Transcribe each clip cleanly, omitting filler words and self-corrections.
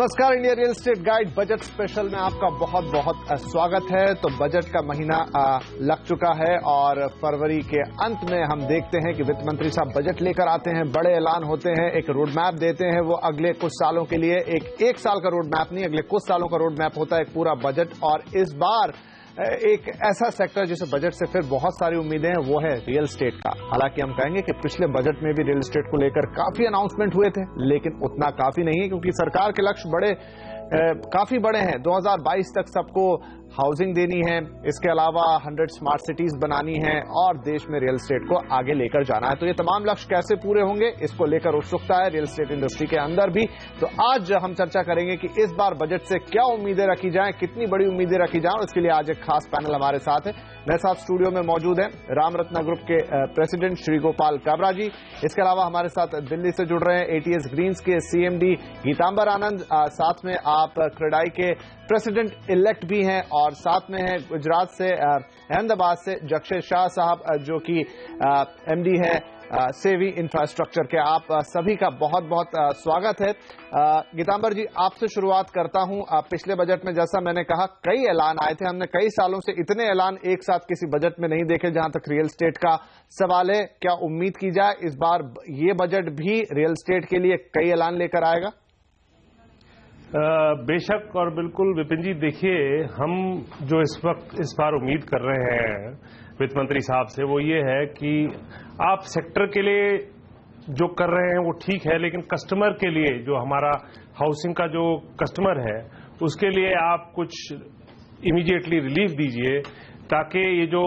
नमस्कार, India real estate guide budget special में आपका बहुत बहुत स्वागत है। तो बजट का महीना लग चुका है और फरवरी के अंत में हम देखते हैं कि वित्त मंत्री साहब बजट लेकर आते हैं, बड़े ऐलान होते हैं, एक रोड मैप देते हैं। वो अगले कुछ सालों के लिए एक साल का रोड मैप नहीं, अगले कुछ सालों का रोड मैप होता है, एक पूरा बजट। और इस बार एक ऐसा सेक्टर जिसे बजट से फिर बहुत सारी उम्मीदें हैं, वो है रियल एस्टेट का। हालांकि हम कहेंगे कि पिछले बजट में भी रियल एस्टेट को लेकर काफी अनाउंसमेंट हुए थे, लेकिन उतना काफी नहीं है क्योंकि सरकार के लक्ष्य काफी बड़े हैं। 2022 तक सबको हाउसिंग देनी है, इसके अलावा 100 स्मार्ट सिटीज बनानी है और देश में रियल एस्टेट को आगे लेकर जाना है। तो ये तमाम लक्ष्य कैसे पूरे होंगे, इसको लेकर उत्सुकता है रियल एस्टेट इंडस्ट्री के अंदर भी। तो आज हम चर्चा करेंगे कि इस बार बजट से क्या उम्मीदें रखी जाएं, कितनी बड़ी उम्मीदें रखी जाएं, और इसके लिए आज एक खास पैनल हमारे साथ है। मेरे साथ स्टूडियो में मौजूद है रामरत्न ग्रुप के प्रेसिडेंट श्री गोपाल काबरा जी। इसके अलावा हमारे साथ दिल्ली से जुड़ रहे हैं एटीएस ग्रीन्स के सीएमडी गीतांबर आनंद, साथ में आप क्रेडाई के प्रेसिडेंट इलेक्ट भी हैं, और साथ में है गुजरात से अहमदाबाद से जक्षय शाह साहब जो कि एमडी है सेवी इंफ्रास्ट्रक्चर के। आप सभी का बहुत बहुत स्वागत है। गीतांबर जी, आपसे शुरुआत करता हूं। पिछले बजट में जैसा मैंने कहा कई ऐलान आए थे, हमने कई सालों से इतने ऐलान एक साथ किसी बजट में नहीं देखे जहां तक रियल एस्टेट का सवाल है। क्या उम्मीद की जाए इस बार ये बजट भी रियल एस्टेट के लिए कई ऐलान लेकर आएगा? बेशक और बिल्कुल विपिन जी, देखिए हम जो इस बार उम्मीद कर रहे हैं वित्त मंत्री साहब से, वो ये है कि आप सेक्टर के लिए जो कर रहे हैं वो ठीक है, लेकिन कस्टमर के लिए, जो हमारा हाउसिंग का जो कस्टमर है, उसके लिए आप कुछ इमीडिएटली रिलीफ दीजिए, ताकि ये जो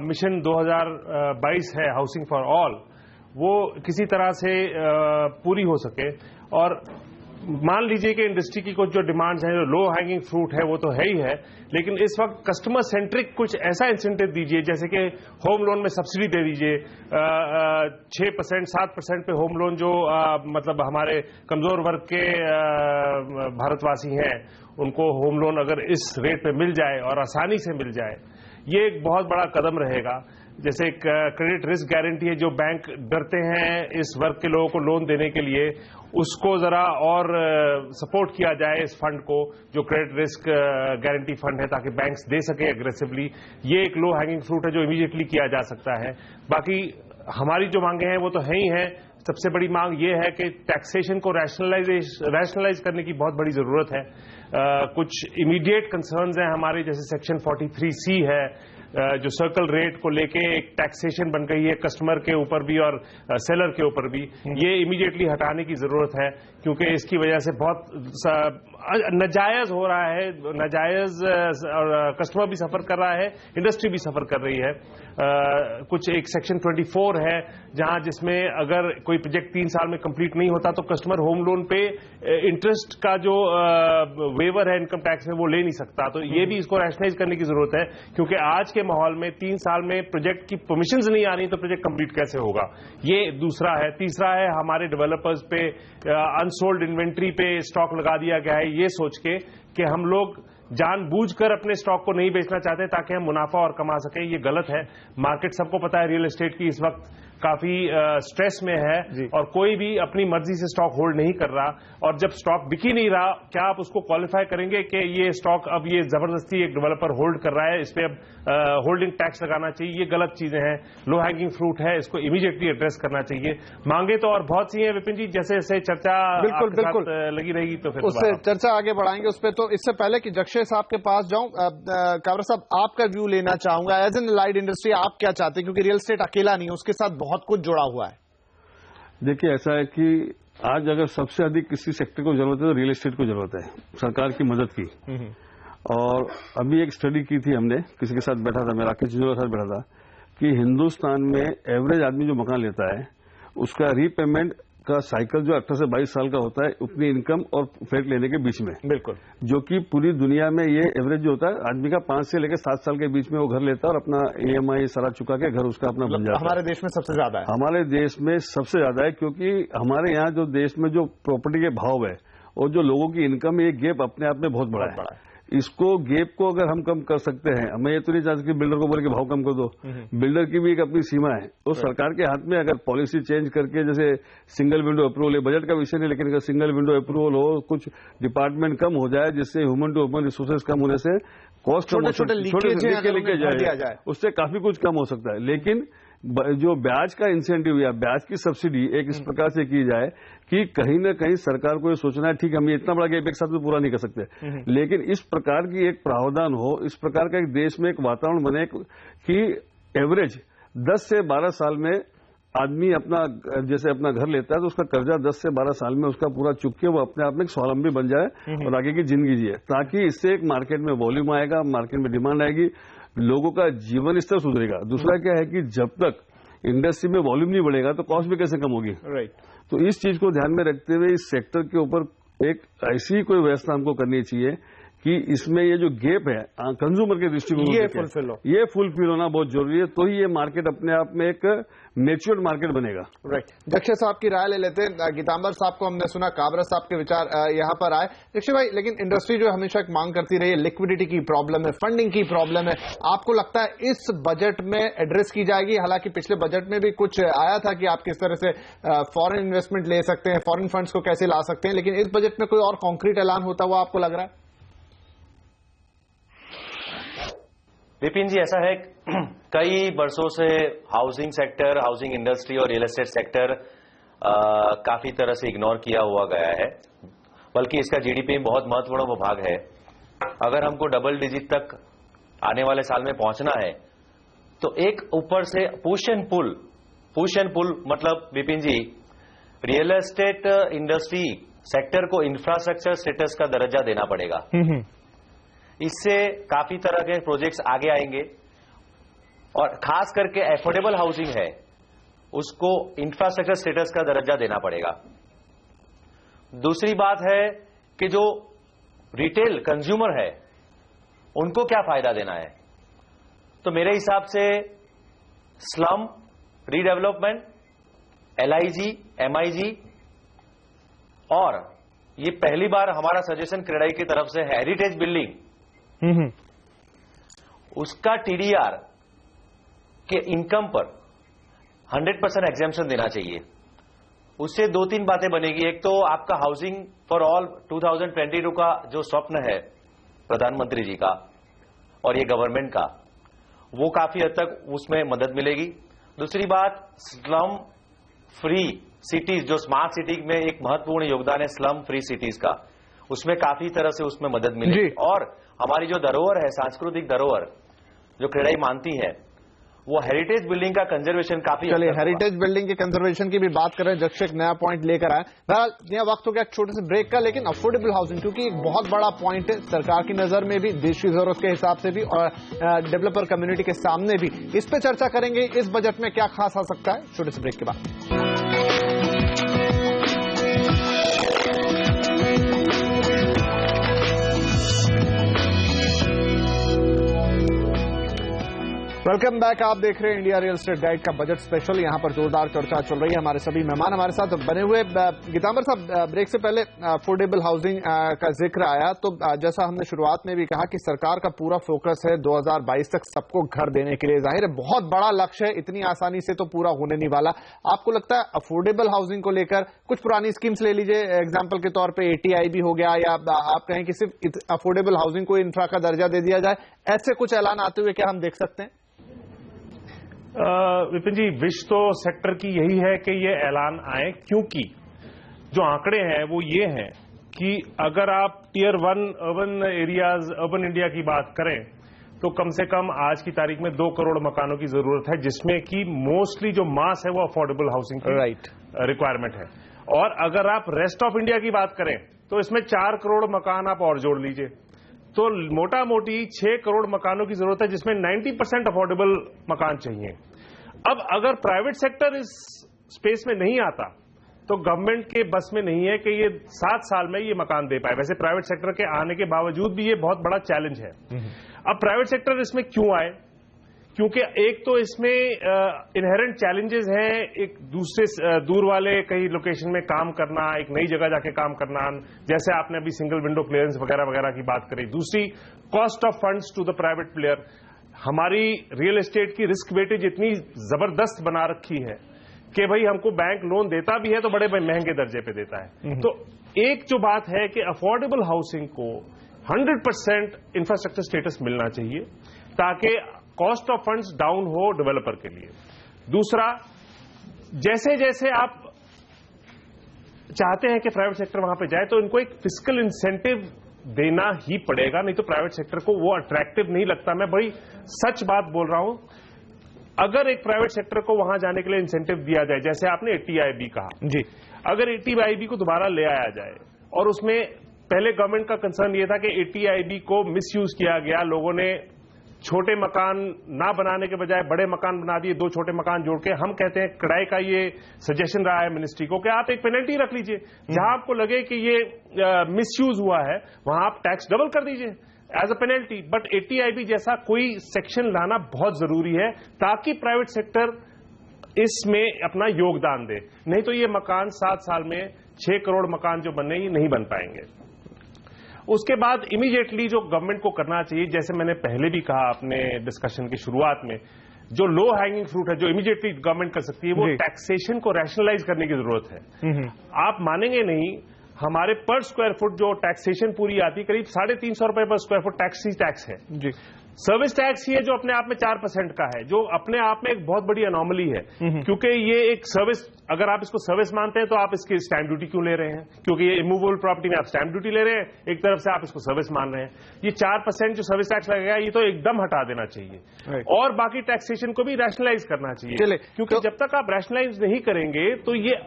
मिशन 2022 है हाउसिंग फॉर ऑल, वो किसी तरह से पूरी हो सके। और मान लीजिए कि इंडस्ट्री की कुछ जो डिमांड्स हैं, जो लो हैंगिंग फ्रूट है, वो तो है ही है, लेकिन इस वक्त कस्टमर सेंट्रिक कुछ ऐसा इंसेंटिव दीजिए, जैसे कि होम लोन में सब्सिडी दे दीजिए 6% 7% पे होम लोन, जो मतलब हमारे कमजोर वर्ग के भारतवासी हैं उनको होम लोन अगर इस रेट पे मिल जाए और आसानी से मिल जाए, ये एक बहुत बड़ा कदम रहेगा। जैसे क्रेडिट रिस्क गारंटी है, जो बैंक डरते हैं इस वर्ग के लोगों को लोन देने के लिए, उसको जरा और सपोर्ट किया जाए इस फंड को, जो क्रेडिट रिस्क गारंटी फंड है, ताकि बैंक्स दे सके एग्रेसिवली। ये एक लो हैंगिंग फ्रूट है जो इमीडिएटली किया जा सकता है। बाकी हमारी जो मांगे हैं वो तो है ही हैं। सबसे बड़ी मांग ये है कि टैक्सेशन को रैशनलाइज करने की बहुत बड़ी जरूरत है। कुछ इमीडिएट कंसर्न्स हैं हमारे, जैसे सेक्शन 43C है, जो सर्कल रेट को लेके एक टैक्सेशन बन गई है कस्टमर के ऊपर भी और सेलर के ऊपर भी। ये इमीडिएटली हटाने की जरूरत है, क्योंकि इसकी वजह से बहुत नाजायज हो रहा है, नाजायज, और कस्टमर भी सफर कर रहा है, इंडस्ट्री भी सफर कर रही है। कुछ एक सेक्शन 24 है, जहां जिसमें अगर कोई प्रोजेक्ट 3 साल में कंप्लीट नहीं होता तो कस्टमर होम लोन पे इंटरेस्ट का जो वेवर है इनकम टैक्स में, वो ले नहीं सकता। तो ये भी इसको रैशनलाइज करने की जरूरत है, क्योंकि आज के माहौल में 3 साल में प्रोजेक्ट की परमिशंस नहीं आ रही तो प्रोजेक्ट कंप्लीट कैसे होगा। ये दूसरा है। तीसरा है, हमारे डेवलपर्स पे अनसोल्ड इन्वेंट्री पे स्टॉक लगा दिया गया है, ये सोच के कि हम लोग जानबूझकर अपने स्टॉक को नहीं बेचना चाहते ताकि हम मुनाफा और कमा सकें। ये गलत है। मार्केट सबको पता है रियल एस्टेट की इस वक्त काफी स्ट्रेस में है, और कोई भी अपनी मर्जी से स्टॉक होल्ड नहीं कर रहा। और जब स्टॉक बिक ही नहीं रहा, क्या आप उसको क्वालिफाई करेंगे कि ये स्टॉक अब ये जबरदस्ती एक डेवलपर होल्ड कर रहा है, इस पे अब होल्डिंग टैक्स लगाना चाहिए? ये गलत चीजें हैं, लो हैंगिंग फ्रूट है, इसको इमीडिएटली एड्रेस करना चाहिए। मांगे तो और बहुत सी हैं विपिन जी, जैसे जैसे चर्चा बिल्कुल लगी रहेगी तो फिर उससे चर्चा आगे बढ़ाएंगे उस पर। तो इससे पहले कि जक्षय साहब के पास जाऊं, काबरा साहब आपका व्यू लेना चाहूंगा। एज एन लाइट इंडस्ट्री आप क्या चाहते हैं, क्योंकि रियल एस्टेट अकेला नहीं, उसके साथ बहुत कुछ जुड़ा हुआ है। देखिए, ऐसा है कि आज अगर सबसे अधिक किसी सेक्टर को जरूरत है तो रियल एस्टेट को जरूरत है, सरकार की मदद की। और अभी एक स्टडी की थी हमने, किसी के साथ बैठा था, मैं राकेश जी के साथ बैठा था, कि हिंदुस्तान में एवरेज आदमी जो मकान लेता है उसका रीपेमेंट का साइकिल जो 18 से 22 साल का होता है, उतनी इनकम और फ्लैट लेने के बीच में, बिल्कुल, जो कि पूरी दुनिया में ये एवरेज जो होता है आदमी का 5 से लेकर 7 साल के बीच में वो घर लेता है और अपना EMI सारा चुका के घर उसका अपना बन जाता है। हमारे देश में सबसे ज्यादा है। हमारे देश में सबसे ज्यादा है, क्योंकि हमारे यहाँ जो देश में जो प्रॉपर्टी के भाव है और जो लोगों की इनकम, ये गैप अपने आप में बहुत बड़ा है। इसको गैप को अगर हम कम कर सकते हैं, मैं ये तो नहीं चाहता कि बिल्डर को बोले कि भाव कम कर दो, बिल्डर की भी एक अपनी सीमा है। तो सरकार के हाथ में अगर पॉलिसी चेंज करके, जैसे सिंगल विंडो अप्रूवल है, बजट का विषय नहीं, लेकिन अगर सिंगल विंडो अप्रूवल हो, कुछ डिपार्टमेंट कम हो जाए, जिससे ह्यूमन टू ह्यूमन रिसोर्सेज कम होने से कॉस्ट छोटे लीकेज जाए, उससे काफी कुछ कम हो सकता है। लेकिन जो ब्याज का इंसेंटिव या ब्याज की सब्सिडी एक इस प्रकार से की जाए कि कहीं ना कहीं सरकार को ये सोचना है, ठीक है हम इतना बड़ा गैप एक साथ में पूरा नहीं कर सकते, लेकिन इस प्रकार की एक प्रावधान हो, इस प्रकार का एक देश में एक वातावरण बने कि एवरेज 10 से 12 साल में आदमी अपना जैसे अपना घर लेता है तो उसका कर्जा 10 से 12 साल में उसका पूरा चुक के वो अपने आप में एक स्वावलंबी बन जाए और आगे की जिंदगी जिए, ताकि इससे एक मार्केट में वॉल्यूम आएगा, मार्केट में डिमांड आएगी, लोगों का जीवन स्तर सुधरेगा। दूसरा क्या है कि जब तक इंडस्ट्री में वॉल्यूम नहीं बढ़ेगा तो कॉस्ट भी कैसे कम होगी। राइट। तो इस चीज को ध्यान में रखते हुए इस सेक्टर के ऊपर एक ऐसी कोई व्यवस्था हमको करनी चाहिए कि इसमें ये जो गैप है कंज्यूमर के दृष्टिकोण ये फुलफिल होना बहुत जरूरी है, तो ही ये मार्केट अपने आप में एक मैच्योर्ड मार्केट बनेगा। राइट। दक्षे साहब की राय ले लेते हैं। गीतांबर साहब को हमने सुना, काबरा साहब के विचार यहां पर आए। दक्षे भाई, लेकिन इंडस्ट्री जो हमेशा एक मांग करती रही है, लिक्विडिटी की प्रॉब्लम है, फंडिंग की प्रॉब्लम है, आपको लगता है इस बजट में एड्रेस की जाएगी? हालांकि पिछले बजट में भी कुछ आया था कि आप किस तरह से फॉरेन इन्वेस्टमेंट ले सकते हैं, फॉरेन फंड्स को कैसे ला सकते हैं, लेकिन इस बजट में कोई और कॉन्क्रीट ऐलान होता हुआ आपको लग रहा है? विपिन जी, ऐसा है कई वर्षों से हाउसिंग सेक्टर, हाउसिंग इंडस्ट्री और रियल एस्टेट सेक्टर काफी तरह से इग्नोर किया हुआ गया है, बल्कि इसका जीडीपी में बहुत महत्वपूर्ण भाग है। अगर हमको डबल डिजिट तक आने वाले साल में पहुंचना है तो एक ऊपर से पुश एंड पुल मतलब विपिन जी, रियल एस्टेट इंडस्ट्री सेक्टर को इंफ्रास्ट्रक्चर स्टेटस का दर्जा देना पड़ेगा। इससे काफी तरह के प्रोजेक्ट्स आगे आएंगे और खास करके एफोर्डेबल हाउसिंग है उसको इंफ्रास्ट्रक्चर स्टेटस का दर्जा देना पड़ेगा। दूसरी बात है कि जो रिटेल कंज्यूमर है उनको क्या फायदा देना है, तो मेरे हिसाब से स्लम रीडेवलपमेंट, LIG, MIG और ये पहली बार हमारा सजेशन क्रेडाई की तरफ से हेरिटेज बिल्डिंग, उसका TDR के इनकम पर 100% एग्जेम्पशन देना चाहिए। उससे 2-3 बातें बनेगी। एक तो आपका हाउसिंग फॉर ऑल 2022 का जो स्वप्न है प्रधानमंत्री जी का और ये गवर्नमेंट का, वो काफी हद तक उसमें मदद मिलेगी। दूसरी बात, स्लम फ्री सिटीज, जो स्मार्ट सिटी में एक महत्वपूर्ण योगदान है स्लम फ्री सिटीज का, उसमें काफी तरह से उसमें मदद मिलेगी। और हमारी जो धरोहर है, सांस्कृतिक धरोहर जो क्रेडाई मानती है, वो हेरिटेज बिल्डिंग का कंजर्वेशन काफी। चलिए, हेरिटेज बिल्डिंग के कंजर्वेशन की भी बात करें, जक्ष एक नया पॉइंट लेकर आए। बहरहाल यह वक्त हो गया छोटे से ब्रेक का, लेकिन अफोर्डेबल हाउसिंग क्योंकि एक बहुत बड़ा पॉइंट है सरकार की नजर में भी, देश की जरूरत के हिसाब से भी और डेवलपर कम्युनिटी के सामने भी। इस पे चर्चा करेंगे, इस बजट में क्या खास आ सकता है, छोटे से ब्रेक के बाद। Welcome back. आप देख रहे हैं इंडिया रियल एस्टेट गाइड का बजट स्पेशल। यहां पर जोरदार चर्चा चल रही है, हमारे सभी मेहमान हमारे साथ बने हुए। गीतांबर साहब, ब्रेक से पहले अफोर्डेबल हाउसिंग का जिक्र आया, तो जैसा हमने शुरुआत में भी कहा कि सरकार का पूरा फोकस है 2022 तक सबको घर देने के लिए। जाहिर है बहुत बड़ा लक्ष्य है, इतनी आसानी से तो पूरा होने नहीं वाला। आपको लगता है अफोर्डेबल हाउसिंग को लेकर कुछ पुरानी स्कीम्स ले लीजिए, एग्जाम्पल के तौर पर ATI भी हो गया, या आप कहें कि सिर्फ अफोर्डेबल हाउसिंग को इंफ्रा का दर्जा दे दिया जाए, ऐसे कुछ ऐलान आते हुए क्या हम देख सकते हैं? विपिन जी, विश तो सेक्टर की यही है कि ये ऐलान आए, क्योंकि जो आंकड़े हैं वो ये हैं कि अगर आप tier 1 urban areas, urban India की बात करें तो कम से कम आज की तारीख में 2 करोड़ मकानों की जरूरत है, जिसमें कि मोस्टली जो मास है वो अफोर्डेबल हाउसिंग की रिक्वायरमेंट है। और अगर आप रेस्ट ऑफ इंडिया की बात करें तो इसमें 4 करोड़ मकान आप और जोड़ लीजिए, तो मोटा मोटी 6 करोड़ मकानों की जरूरत है, जिसमें 90% अफोर्डेबल मकान चाहिए। अब अगर प्राइवेट सेक्टर इस स्पेस में नहीं आता तो गवर्नमेंट के बस में नहीं है कि ये 7 साल में ये मकान दे पाए। वैसे प्राइवेट सेक्टर के आने के बावजूद भी ये बहुत बड़ा चैलेंज है। अब प्राइवेट सेक्टर इसमें क्यों आए? क्योंकि एक तो इसमें इनहेरेंट चैलेंजेस हैं, एक दूसरे दूर वाले कई लोकेशन में काम करना, एक नई जगह जाके काम करना, जैसे आपने अभी सिंगल विंडो क्लियरेंस वगैरह वगैरह की बात करी। दूसरी, cost of funds to the private player. हमारी रियल एस्टेट की रिस्क वेटेज इतनी जबरदस्त बना रखी है कि भाई हमको बैंक लोन देता भी है तो बड़े महंगे दर्जे पे देता है। तो एक जो बात है कि अफोर्डेबल हाउसिंग को 100% इंफ्रास्ट्रक्चर स्टेटस मिलना चाहिए ताकि कॉस्ट ऑफ फंड्स डाउन हो डेवलपर के लिए। दूसरा, जैसे जैसे आप चाहते हैं कि प्राइवेट सेक्टर वहां पे जाए तो इनको एक फिस्कल इंसेंटिव देना ही पड़ेगा, नहीं तो प्राइवेट सेक्टर को वो अट्रैक्टिव नहीं लगता। मैं भाई सच बात बोल रहा हूं, अगर एक प्राइवेट सेक्टर को वहां जाने के लिए इंसेंटिव दिया जाए, जैसे आपने ATIB कहा जी, अगर ATIB को दोबारा ले आया जाए, और उसमें पहले गवर्नमेंट का कंसर्न ये था कि ATIB को मिसयूज किया गया, लोगों ने छोटे मकान ना बनाने के बजाय बड़े मकान बना दिए, 2 छोटे मकान जोड़ के। हम कहते हैं कड़ाई का ये सजेशन रहा है मिनिस्ट्री को कि आप एक पेनल्टी रख लीजिए, जहां आपको लगे कि ये मिसयूज हुआ है वहां आप टैक्स डबल कर दीजिए as a penalty. But ATIB जैसा कोई सेक्शन लाना बहुत जरूरी है ताकि प्राइवेट सेक्टर इसमें अपना योगदान दे, नहीं तो ये मकान 7 साल में 6 करोड़ मकान जो बनने ही नहीं बन पाएंगे। उसके बाद इमीडिएटली जो गवर्नमेंट को करना चाहिए, जैसे मैंने पहले भी कहा अपने डिस्कशन की शुरुआत में, जो लो हैंगिंग फ्रूट है जो इमीडिएटली गवर्नमेंट कर सकती है, वो टैक्सेशन को रैशनलाइज करने की जरूरत है। आप मानेंगे नहीं, हमारे पर स्क्वायर फुट जो टैक्सेशन पूरी आती है करीब 350 रुपए पर स्क्वायर फुट टैक्स है जी। सर्विस टैक्स ही है जो अपने आप में 4% का है, जो अपने आप में एक बहुत बड़ी अनोमली है, क्योंकि ये एक सर्विस, अगर आप इसको सर्विस मानते हैं तो आप इसकी स्टैंप ड्यूटी क्यों ले रहे हैं? क्योंकि ये इमूवेबल प्रॉपर्टी में आप स्टैंप ड्यूटी ले रहे हैं, एक तरफ से आप इसको सर्विस मान रहे हैं। ये 4% जो सर्विस टैक्स लगेगा ये तो एकदम हटा देना चाहिए, और बाकी टैक्सेशन को भी रैशनलाइज करना चाहिए, क्योंकि जब तक आप रैशनलाइज नहीं करेंगे तो ये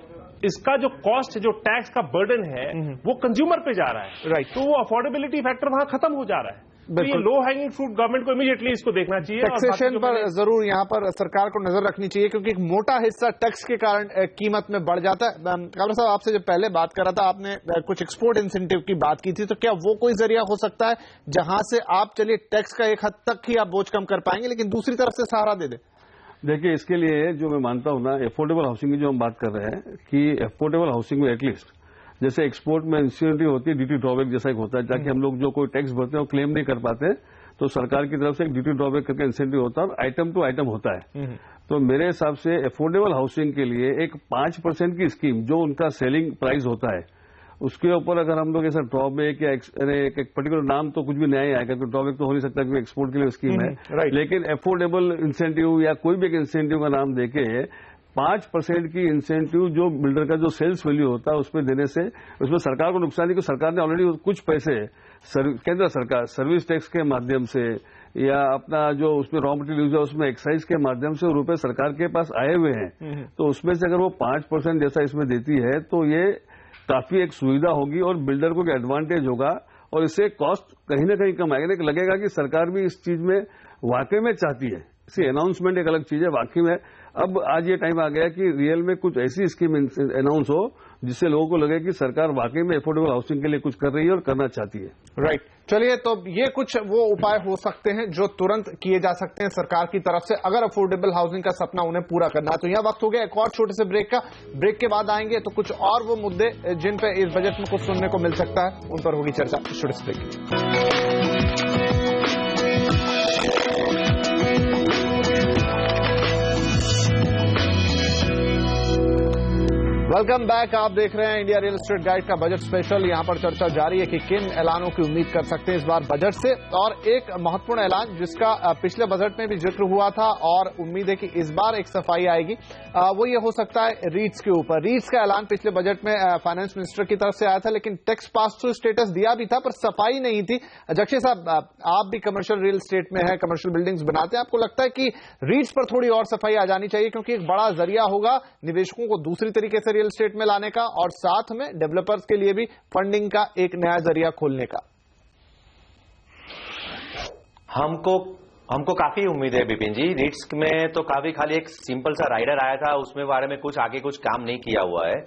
इसका जो कॉस्ट, जो टैक्स का बर्डन है वो कंज्यूमर पे जा रहा है, राइट। तो वो अफोर्डेबिलिटी फैक्टर वहां खत्म हो जा रहा है। तो ये लो हैंगिंग फ्रूट गवर्नमेंट को इमीडिएटली इसको देखना चाहिए। टैक्सेशन पर जरूर यहाँ पर सरकार को नजर रखनी चाहिए, क्योंकि एक मोटा हिस्सा टैक्स के कारण कीमत में बढ़ जाता है। कामरा साहब, आपसे जब पहले बात कर रहा था आपने कुछ एक्सपोर्ट इंसेंटिव की बात की थी, तो क्या वो कोई जरिया हो सकता है जहां से आप चलिए टैक्स का एक हद तक ही आप बोझ कम कर पाएंगे, लेकिन दूसरी तरफ से सहारा दे दें? देखिए, इसके लिए जो मैं मानता हूं ना, अफोर्डेबल हाउसिंग की जो हम बात कर रहे हैं कि अफोर्डेबल हाउसिंग में एटलीस्ट जैसे एक्सपोर्ट में इंसिडेंटी होती है, ड्यूटी ड्रॉबैक जैसा एक होता है, ताकि हम लोग जो कोई टैक्स भरते हैं वो क्लेम नहीं कर पाते, तो सरकार की तरफ से एक ड्यूटी ड्रॉबैक करके इंसेंटिव होता है और आइटम टू आइटम होता है। तो मेरे हिसाब से अफोर्डेबल हाउसिंग के लिए एक 5% की स्कीम जो उनका सेलिंग प्राइस होता है उसके ऊपर अगर हम लोग ऐसा ड्रॉबैक या एक पर्टिकुलर नाम तो कुछ भी नया आएगा, तो ड्रॉबैक तो हो नहीं सकता क्योंकि एक्सपोर्ट के लिए स्कीम है, लेकिन अफोर्डेबल इंसेंटिव या कोई भी एक इंसेंटिव का नाम देके 5% की इंसेंटिव जो बिल्डर का जो सेल्स वैल्यू होता है उसमें देने से उसमें सरकार को नुकसान नहीं, क्योंकि सरकार ने ऑलरेडी कुछ पैसे केंद्र सरकार सर्विस टैक्स के माध्यम से या अपना जो उसमें रॉ मटेरियल यूज है उसमें एक्साइज के माध्यम से रुपए सरकार के पास आए हुए हैं। तो उसमें से अगर वो 5% जैसा इसमें देती है तो ये काफी एक सुविधा होगी और बिल्डर को एडवांटेज होगा, और इससे कॉस्ट कहीं ना कहीं कम आएगा। लगेगा कि सरकार भी इस चीज में वाकई में चाहती है। इसी अनाउंसमेंट एक अलग चीज है, वाकई में अब आज ये टाइम आ गया कि रियल में कुछ ऐसी स्कीम अनाउंस हो जिससे लोगों को लगे कि सरकार वाकई में अफोर्डेबल हाउसिंग के लिए कुछ कर रही है और करना चाहती है। राइट। चलिए, तो ये कुछ वो उपाय हो सकते हैं जो तुरंत किए जा सकते हैं सरकार की तरफ से, अगर अफोर्डेबल हाउसिंग का सपना उन्हें पूरा करना है। तो यह वक्त हो गया एक और छोटे से ब्रेक का। ब्रेक के बाद आएंगे तो कुछ और वो मुद्दे जिन पे इस बजट में कुछ सुनने को मिल सकता है उन पर होगी चर्चा। छोटे से ब्रेक। Welcome back. आप देख रहे हैं इंडिया रियल एस्टेट गाइड का बजट स्पेशल। यहां पर चर्चा जारी है कि किन ऐलानों की उम्मीद कर सकते हैं इस बार बजट से, और एक महत्वपूर्ण ऐलान जिसका पिछले बजट में भी जिक्र हुआ था और उम्मीद है कि इस बार एक सफाई आएगी, वो ये हो सकता है रीट्स के ऊपर। रीट्स का ऐलान पिछले बजट में फाइनेंस मिनिस्टर की तरफ से आया था, लेकिन टैक्स पास थ्रू स्टेटस दिया भी था पर सफाई नहीं थी। जक्षी साहब, आप भी कमर्शियल रियल एस्टेट में है, कमर्शियल बिल्डिंग्स बनाते हैं, आपको लगता है कि रीट्स पर थोड़ी और सफाई आ जानी चाहिए, क्योंकि एक बड़ा जरिया होगा निवेशकों को दूसरी तरीके से रियल एस्टेट में लाने का और साथ में डेवलपर्स के लिए भी फंडिंग का एक नया जरिया खोलने का? हमको काफी उम्मीद है विपिन जी। रीट्स में तो काफी खाली एक सिंपल सा राइडर आया था, उसमें बारे में कुछ आगे कुछ काम नहीं किया हुआ है।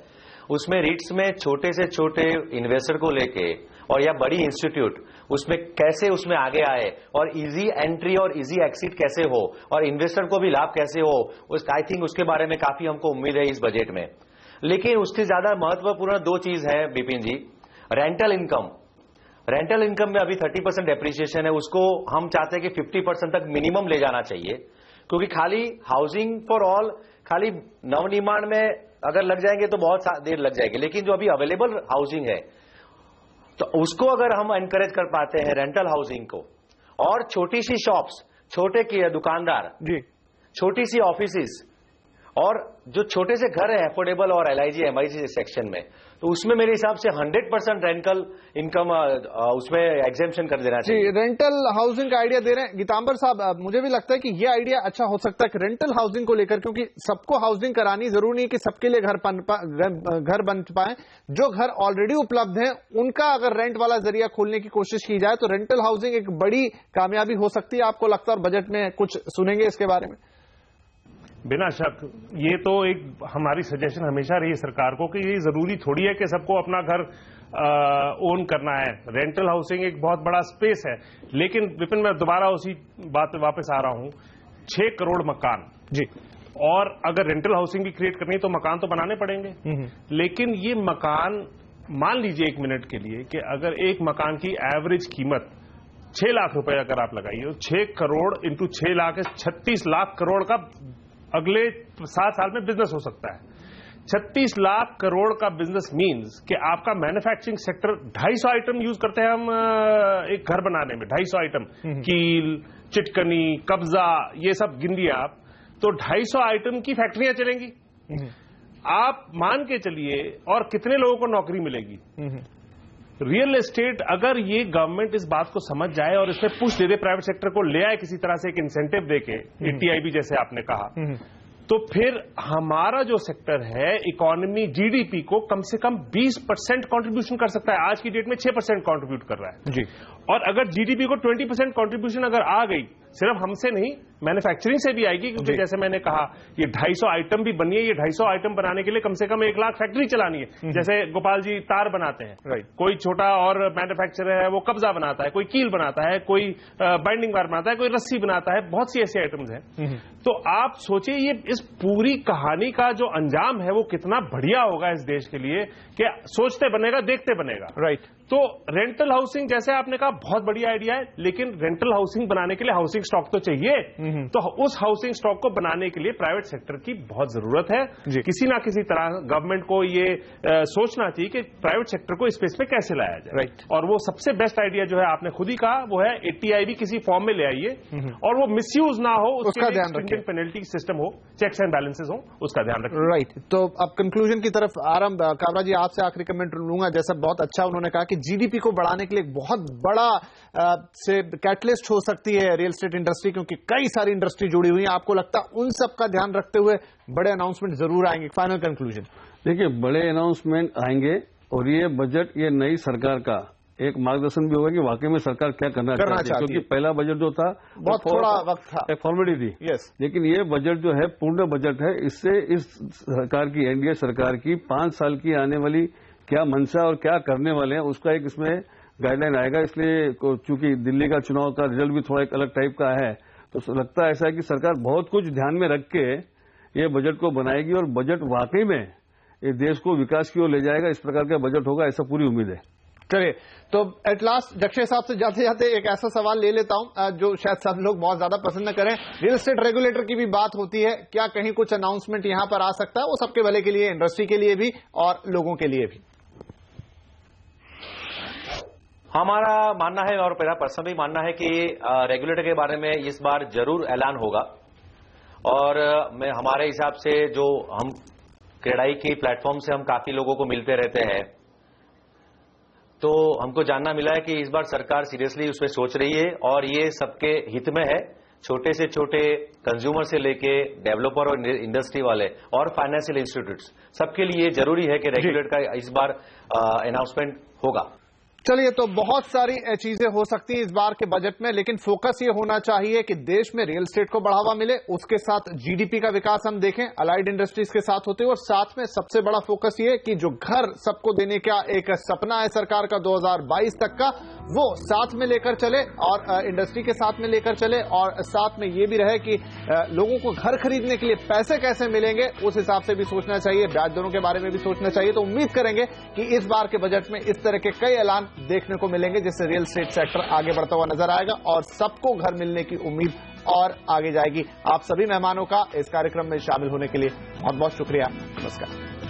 उसमें रीट्स में छोटे से छोटे इन्वेस्टर को लेके और या बड़ी इंस्टीट्यूट उसमें कैसे उसमें आगे आए और इजी एंट्री और इजी एक्सिट कैसे हो और इन्वेस्टर को भी लाभ कैसे हो, आई थिंक उसके बारे में काफी हमको उम्मीद है इस बजट में। लेकिन उससे ज्यादा महत्वपूर्ण दो चीज है विपिन जी। रेंटल इनकम में अभी 30% डेप्रिसिएशन है, उसको हम चाहते हैं कि 50% तक मिनिमम ले जाना चाहिए, क्योंकि खाली हाउसिंग फॉर ऑल खाली नवनिर्माण में अगर लग जाएंगे तो बहुत देर लग जाएगी, लेकिन जो अभी अवेलेबल हाउसिंग है तो उसको अगर हम एनकरेज कर पाते हैं रेंटल हाउसिंग को, और छोटी सी शॉप्स, छोटे की दुकानदार जी, छोटी सी ऑफिसेस और जो छोटे से घर है अफोर्डेबल और LIG MIG सेक्शन में, तो उसमें मेरे हिसाब से 100% रेंटल इनकम उसमें एग्जेम्पशन कर देना चाहिए। रेंटल हाउसिंग का आइडिया दे रहे हैं गीतांबर साहब। मुझे भी लगता है कि ये आइडिया अच्छा हो सकता है कि रेंटल हाउसिंग को लेकर, क्योंकि सबको हाउसिंग करानी जरूरी नहीं कि सबके लिए घर बन पाए। जो घर ऑलरेडी उपलब्ध है उनका अगर रेंट वाला जरिया खोलने की कोशिश की जाए तो रेंटल हाउसिंग एक बड़ी कामयाबी हो सकती है। आपको लगता है और बजट में कुछ सुनेंगे इसके बारे में? बिना शक ये तो एक हमारी सजेशन हमेशा रही है सरकार को कि ये जरूरी थोड़ी है कि सबको अपना घर ओन करना है। रेंटल हाउसिंग एक बहुत बड़ा स्पेस है। लेकिन विपिन, मैं दोबारा उसी बात पे वापस आ रहा हूं, 6 करोड़ मकान जी, और अगर रेंटल हाउसिंग भी क्रिएट करनी है तो मकान तो बनाने पड़ेंगे। लेकिन ये मकान, मान लीजिए एक मिनट के लिए कि अगर एक मकान की एवरेज कीमत 6 लाख रुपए अगर आप लगाइए, 6 करोड़ इंटू 6 लाख 36 लाख करोड़ का अगले 7 साल में बिजनेस हो सकता है। 36 लाख करोड़ का बिजनेस मींस कि आपका मैन्युफैक्चरिंग सेक्टर 250 आइटम यूज करते हैं हम एक घर बनाने में, 250 आइटम, कील, चिटकनी, कब्जा, ये सब गिन लिया आप, तो 250 आइटम की फैक्ट्रियां चलेंगी। आप मान के चलिए, और कितने लोगों को नौकरी मिलेगी। रियल एस्टेट, अगर ये गवर्नमेंट इस बात को समझ जाए और इसमें पुश दे दे, प्राइवेट सेक्टर को ले आए किसी तरह से एक इंसेंटिव देके, TIB जैसे आपने कहा, तो फिर हमारा जो सेक्टर है इकोनॉमी GDP को कम से कम 20% कंट्रीब्यूशन कर सकता है। आज की डेट में 6% कंट्रीब्यूट कर रहा है जी। और अगर GDP को 20% कंट्रीब्यूशन अगर आ गई, सिर्फ हमसे नहीं मैन्युफैक्चरिंग से भी आएगी, क्योंकि जैसे मैंने कहा ये 250 आइटम भी बनी है। ये 250 आइटम बनाने के लिए कम से कम 1 लाख फैक्ट्री चलानी है। जैसे गोपाल जी तार बनाते हैं, कोई छोटा और मैन्युफैक्चरर है वो कब्जा बनाता है, कोई कील बनाता है, कोई बाइंडिंग वायर बनाता है, कोई रस्सी बनाता है, बहुत सी ऐसी आइटम्स हैं। तो आप सोचिए ये इस पूरी कहानी का जो अंजाम है वो कितना बढ़िया होगा इस देश के लिए, कि सोचते बनेगा देखते बनेगा। राइट। तो रेंटल हाउसिंग जैसे आपने कहा बहुत बढ़िया आइडिया है, लेकिन रेंटल हाउसिंग बनाने के लिए हाउसिंग स्टॉक तो चाहिए। तो उस हाउसिंग स्टॉक को बनाने के लिए प्राइवेट सेक्टर की बहुत जरूरत है। किसी ना किसी तरह गवर्नमेंट को ये सोचना चाहिए कि प्राइवेट सेक्टर को स्पेस पे कैसे लाया जाए। राइट। और वो सबसे बेस्ट आइडिया जो है आपने खुद ही कहा वो है TIB किसी फॉर्म में ले आइए और वो मिसयूज ना हो, उसका ध्यान रखिए, पेनल्टी सिस्टम हो, चेक्स एंड बैलेंसेस हो, उसका ध्यान रखिए। राइट। तो अब कंक्लूजन की तरफ आरंभ, काबरा जी आपसे आखिरी कमेंट लूंगा। जैसा बहुत अच्छा उन्होंने कहा कि GDP को बढ़ाने के लिए बहुत बड़ा से कैटलिस्ट हो सकती है रियल एस्टेट इंडस्ट्री, क्योंकि कई सारी इंडस्ट्री जुड़ी हुई है। आपको लगता है उन सब का ध्यान रखते हुए बड़े अनाउंसमेंट जरूर आएंगे? फाइनल कंक्लूजन देखिए, बड़े अनाउंसमेंट आएंगे और ये बजट, ये नई सरकार का एक मार्गदर्शन भी होगा कि वाकई में सरकार क्या करना चाहती है। क्योंकि पहला बजट जो था बहुत थोड़ा वक्त था, एक फॉर्मेलिटी थी। यस। लेकिन ये बजट जो है पूर्ण बजट है। इससे इस सरकार की, NDA सरकार की 5 साल की आने वाली क्या मंशा और क्या करने वाले हैं उसका एक इसमें गाइडलाइन आएगा। इसलिए चूंकि दिल्ली का चुनाव का रिजल्ट भी थोड़ा एक अलग टाइप का है, तो लगता है ऐसा है कि सरकार बहुत कुछ ध्यान में रख के ये बजट को बनाएगी और बजट वाकई में ये देश को विकास की ओर ले जाएगा। इस प्रकार का बजट होगा, ऐसा पूरी उम्मीद है। चलिए, तो एट लास्ट जक्षय साहब से जाते जाते एक ऐसा सवाल ले लेता हूं जो शायद सब लोग बहुत ज्यादा पसंद न करें। रियल एस्टेट रेगुलेटर की भी बात होती है, क्या कहीं कुछ अनाउंसमेंट यहां पर आ सकता है? वो सबके भले के लिए, इंडस्ट्री के लिए भी और लोगों के लिए भी। हमारा मानना है और मेरा पर्सनली मानना है कि रेगुलेटर के बारे में इस बार जरूर ऐलान होगा। और मैं हमारे हिसाब से जो हम क्रेडाई की प्लेटफॉर्म से हम काफी लोगों को मिलते रहते हैं, तो हमको जानना मिला है कि इस बार सरकार सीरियसली उसमें सोच रही है और ये सबके हित में है। छोटे से छोटे कंज्यूमर से लेके डेवलपर और इंडस्ट्री वाले और फाइनेंशियल इंस्टीट्यूट्स, सबके लिए जरूरी है कि रेगुलेटर का इस बार अनाउंसमेंट होगा। चलिए, तो बहुत सारी चीजें हो सकती हैं इस बार के बजट में, लेकिन फोकस ये होना चाहिए कि देश में रियल एस्टेट को बढ़ावा मिले, उसके साथ जीडीपी का विकास हम देखें अलाइड इंडस्ट्रीज के साथ होते हुए, और साथ में सबसे बड़ा फोकस ये कि जो घर सबको देने का एक सपना है सरकार का 2022 तक का, वो साथ में लेकर चले और इंडस्ट्री के साथ में लेकर चले, और साथ में ये भी रहे कि लोगों को घर खरीदने के लिए पैसे कैसे मिलेंगे उस हिसाब से भी सोचना चाहिए, ब्याज दरों के बारे में भी सोचना चाहिए। तो उम्मीद करेंगे कि इस बार के बजट में इस तरह के कई ऐलान देखने को मिलेंगे जिससे रियल एस्टेट सेक्टर आगे बढ़ता हुआ नजर आएगा और सबको घर मिलने की उम्मीद और आगे जाएगी। आप सभी मेहमानों का इस कार्यक्रम में शामिल होने के लिए बहुत बहुत शुक्रिया। नमस्कार।